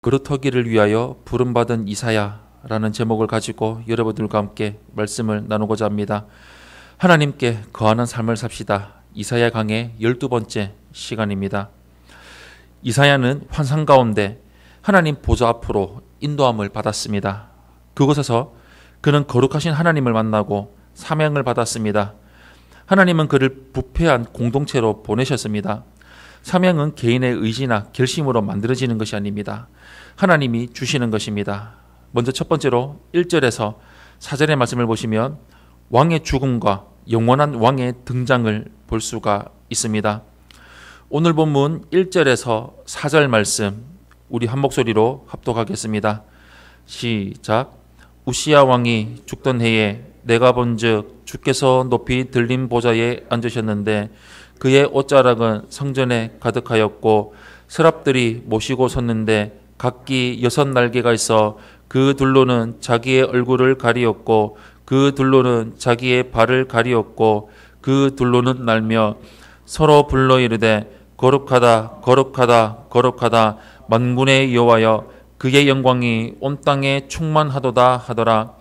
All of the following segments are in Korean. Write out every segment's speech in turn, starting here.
그루터기를 위하여 부름받은 이사야라는 제목을 가지고 여러분들과 함께 말씀을 나누고자 합니다. 하나님께 거하는 삶을 삽시다. 이사야 강의 12번째 시간입니다. 이사야는 환상 가운데 하나님 보좌 앞으로 인도함을 받았습니다. 그곳에서 그는 거룩하신 하나님을 만나고 사명을 받았습니다. 하나님은 그를 부패한 공동체로 보내셨습니다. 사명은 개인의 의지나 결심으로 만들어지는 것이 아닙니다. 하나님이 주시는 것입니다. 먼저 첫 번째로 1절에서 4절의 말씀을 보시면 왕의 죽음과 영원한 왕의 등장을 볼 수가 있습니다. 오늘 본문 1절에서 4절 말씀 우리 한 목소리로 합독하겠습니다. 시작. 우시야 왕이 죽던 해에 내가 본즉 주께서 높이 들린 보좌에 앉으셨는데 그의 옷자락은 성전에 가득하였고 서랍들이 모시고 섰는데 각기 6날개가 있어 그 둘로는 자기의 얼굴을 가리었고 그 둘로는 자기의 발을 가리었고 그 둘로는 날며 서로 불러 이르되 거룩하다 거룩하다 거룩하다 만군의 여호와여 그의 영광이 온 땅에 충만하도다 하더라.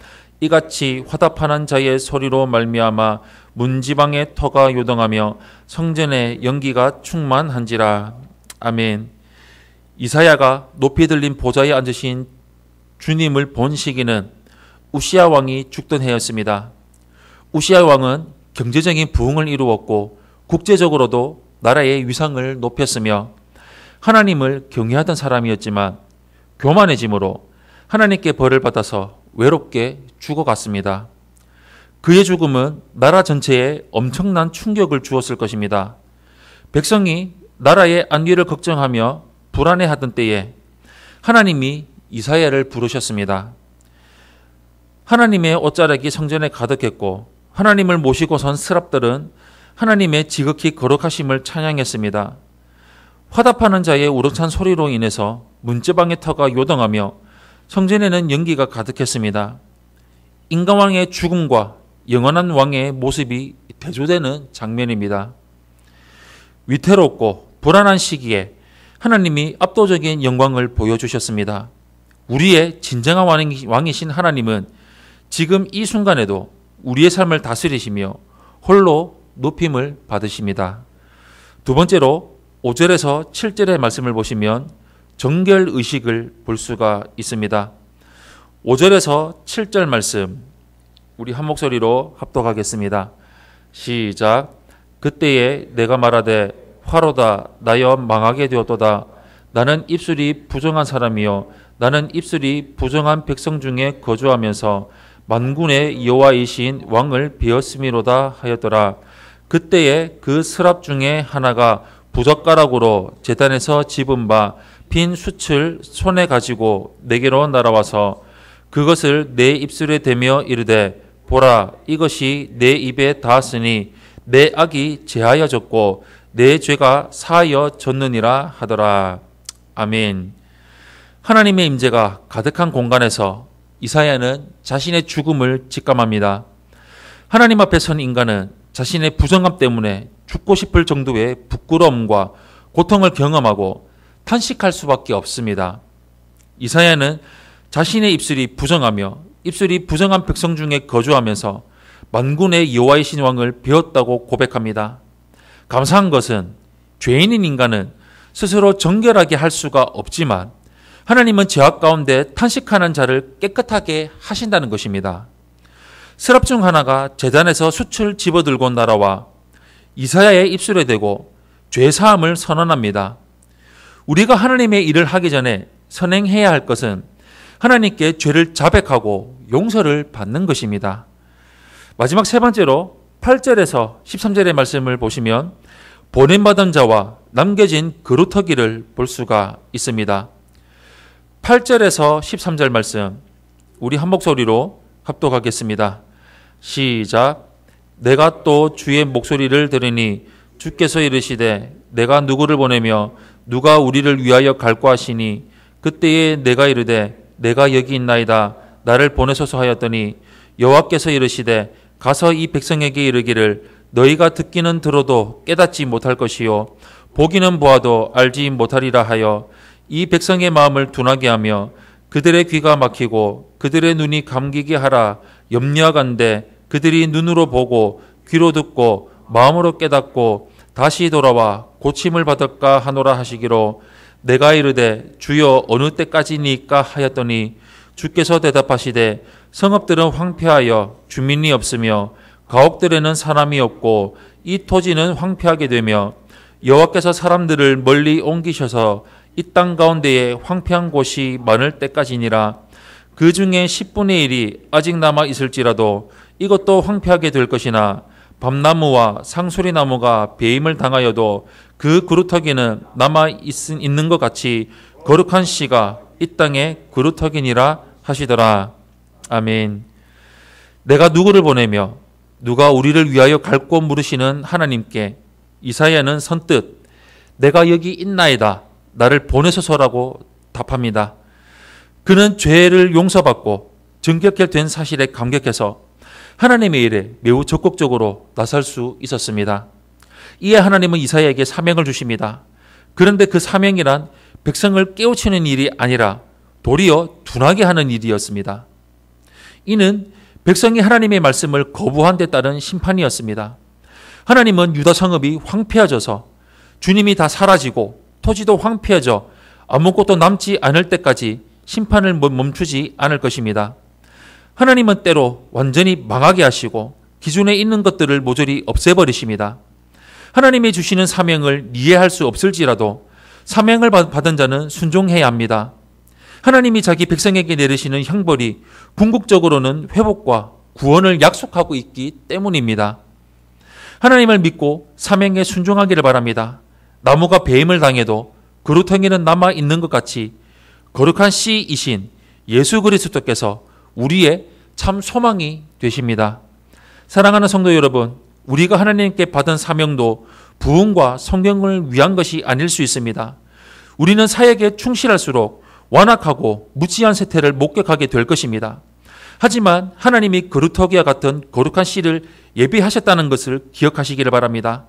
이같이 화답하는 자의 소리로 말미암아 문지방의 터가 요동하며 성전의 연기가 충만한지라. 아멘. 이사야가 높이 들린 보좌에 앉으신 주님을 본 시기는 우시야 왕이 죽던 해였습니다. 우시야 왕은 경제적인 부흥을 이루었고 국제적으로도 나라의 위상을 높였으며 하나님을 경외하던 사람이었지만 교만해짐으로 하나님께 벌을 받아서 외롭게 죽어갔습니다. 그의 죽음은 나라 전체에 엄청난 충격을 주었을 것입니다. 백성이 나라의 안위를 걱정하며 불안해하던 때에 하나님이 이사야를 부르셨습니다. 하나님의 옷자락이 성전에 가득했고 하나님을 모시고 선 스랍들은 하나님의 지극히 거룩하심을 찬양했습니다. 화답하는 자의 우렁찬 소리로 인해서 문지방의 터가 요동하며 성전에는 연기가 가득했습니다. 인간왕의 죽음과 영원한 왕의 모습이 대조되는 장면입니다. 위태롭고 불안한 시기에 하나님이 압도적인 영광을 보여주셨습니다. 우리의 진정한 왕이신 하나님은 지금 이 순간에도 우리의 삶을 다스리시며 홀로 높임을 받으십니다. 두 번째로 5절에서 7절의 말씀을 보시면 정결의식을 볼 수가 있습니다. 5절에서 7절 말씀 우리 한 목소리로 합독하겠습니다. 시작. 그때에 내가 말하되 화로다 나여 망하게 되었도다. 나는 입술이 부정한 사람이요 나는 입술이 부정한 백성 중에 거주하면서 만군의 여호와이신 왕을 베었음이로다 하였더라. 그때에 그 스랍 중에 하나가 부젓가락으로 제단에서 집은 바 빈 숯을 손에 가지고 내게로 날아와서 그것을 내 입술에 대며 이르되 보라 이것이 내 입에 닿았으니 내 악이 제하여졌고 내 죄가 사하여졌느니라 하더라. 아멘. 하나님의 임재가 가득한 공간에서 이사야는 자신의 죽음을 직감합니다. 하나님 앞에 선 인간은 자신의 부정함 때문에 죽고 싶을 정도의 부끄러움과 고통을 경험하고 탄식할 수밖에 없습니다. 이사야는 자신의 입술이 부정하며 입술이 부정한 백성 중에 거주하면서 만군의 여호와이신 왕을 베었다고 고백합니다. 감사한 것은 죄인인 인간은 스스로 정결하게 할 수가 없지만 하나님은 죄악 가운데 탄식하는 자를 깨끗하게 하신다는 것입니다. 스랍 중 하나가 제단에서 숯을 집어들고 날아와 이사야의 입술에 대고 죄사함을 선언합니다. 우리가 하나님의 일을 하기 전에 선행해야 할 것은 하나님께 죄를 자백하고 용서를 받는 것입니다. 마지막 세 번째로 8절에서 13절의 말씀을 보시면 보냄받은 자와 남겨진 그루터기를 볼 수가 있습니다. 8절에서 13절 말씀 우리 한 목소리로 합독하겠습니다. 시작. 내가 또 주의 목소리를 들으니 주께서 이르시되 내가 누구를 보내며 누가 우리를 위하여 갈고 하시니 그때에 내가 이르되 내가 여기 있나이다 나를 보내소서 하였더니 여호와께서 이르시되 가서 이 백성에게 이르기를 너희가 듣기는 들어도 깨닫지 못할 것이요 보기는 보아도 알지 못하리라 하여 이 백성의 마음을 둔하게 하며 그들의 귀가 막히고 그들의 눈이 감기게 하라. 염려하건대 그들이 눈으로 보고 귀로 듣고 마음으로 깨닫고 다시 돌아와 고침을 받을까 하노라 하시기로 내가 이르되 주여 어느 때까지니까 하였더니 주께서 대답하시되 성읍들은 황폐하여 주민이 없으며 가옥들에는 사람이 없고 이 토지는 황폐하게 되며 여호와께서 사람들을 멀리 옮기셔서 이 땅 가운데에 황폐한 곳이 많을 때까지니라. 그 중에 10분의 1이 아직 남아 있을지라도 이것도 황폐하게 될 것이나 밤나무와 상수리나무가 배임을 당하여도 그 그루터기는 남아 있는 것 같이 거룩한 씨가 이 땅에 그루터기니라 하시더라. 아멘. 내가 누구를 보내며 누가 우리를 위하여 갈 곳 물으시는 하나님께 이사야는 선뜻 내가 여기 있나이다 나를 보내소서라고 답합니다. 그는 죄를 용서받고 정결케 된 사실에 감격해서 하나님의 일에 매우 적극적으로 나설 수 있었습니다. 이에 하나님은 이사야에게 사명을 주십니다. 그런데 그 사명이란 백성을 깨우치는 일이 아니라 도리어 둔하게 하는 일이었습니다. 이는 백성이 하나님의 말씀을 거부한 데 따른 심판이었습니다. 하나님은 유다 성읍이 황폐해져서 주님이 다 사라지고 토지도 황폐해져 아무것도 남지 않을 때까지 심판을 멈추지 않을 것입니다. 하나님은 때로 완전히 망하게 하시고 기존에 있는 것들을 모조리 없애버리십니다. 하나님이 주시는 사명을 이해할 수 없을지라도 사명을 받은 자는 순종해야 합니다. 하나님이 자기 백성에게 내리시는 형벌이 궁극적으로는 회복과 구원을 약속하고 있기 때문입니다. 하나님을 믿고 사명에 순종하기를 바랍니다. 나무가 배임을 당해도 그루터기는 남아 있는 것 같이 거룩한 씨이신 예수 그리스도께서 우리의 참 소망이 되십니다. 사랑하는 성도 여러분, 우리가 하나님께 받은 사명도 부흥과 성경을 위한 것이 아닐 수 있습니다. 우리는 사역에 충실할수록 완악하고 무지한 세태를 목격하게 될 것입니다. 하지만 하나님이 그루터기와 같은 거룩한 씨를 예비하셨다는 것을 기억하시기를 바랍니다.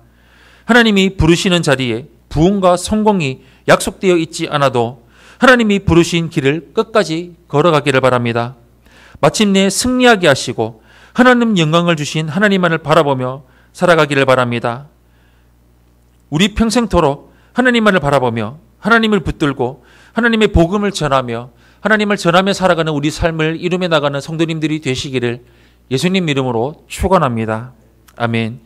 하나님이 부르시는 자리에 부흥과 성공이 약속되어 있지 않아도 하나님이 부르신 길을 끝까지 걸어가기를 바랍니다. 마침내 승리하게 하시고 하나님 영광을 주신 하나님만을 바라보며 살아가기를 바랍니다. 우리 평생토록 하나님만을 바라보며 하나님을 붙들고 하나님의 복음을 전하며 하나님을 전하며 살아가는 우리 삶을 이루며 나가는 성도님들이 되시기를 예수님 이름으로 축원합니다. 아멘.